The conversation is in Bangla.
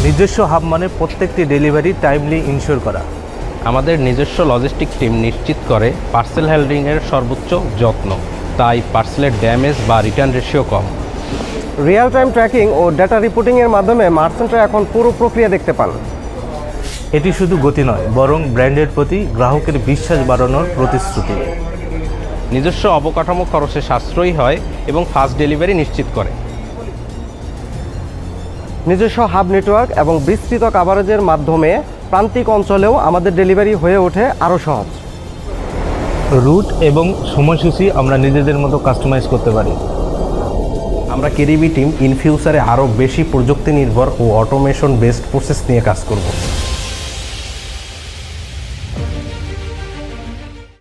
নিজস্ব হাব মানে প্রত্যেকটি ডেলিভারি টাইমলি ইনশিওর করা। আমাদের নিজস্ব লজিস্টিক টিম নিশ্চিত করে পার্সেল হ্যান্ডলিংয়ের সর্বোচ্চ যত্ন, তাই পার্সেলের ড্যামেজ বা রিটার্ন রেশিও কম। রিয়েল টাইম ট্র্যাকিং ও ডেটা রিপোর্টিংয়ের মাধ্যমে মার্চেন্টরা এখন পুরো প্রক্রিয়া দেখতে পান। এটি শুধু গতি নয়, বরং ব্র্যান্ডের প্রতি গ্রাহকের বিশ্বাস বাড়ানোর প্রতিশ্রুতি। নিজস্ব অবকাঠামো খরচে সাশ্রয়ী হয় এবং ফাস্ট ডেলিভারি নিশ্চিত করে। নিজস্ব হাব নেটওয়ার্ক এবং বিস্তৃত কাভারেজের মাধ্যমে প্রান্তিক অঞ্চলেও আমাদের ডেলিভারি হয়ে ওঠে আরও সহজ। রুট এবং সময়সূচি আমরা নিজেদের মতো কাস্টমাইজ করতে পারি। আমরা কেরিবি টিম ইন ফিউচারে আরও বেশি প্রযুক্তি নির্ভর ও অটোমেশন বেসড প্রসেস নিয়ে কাজ করব।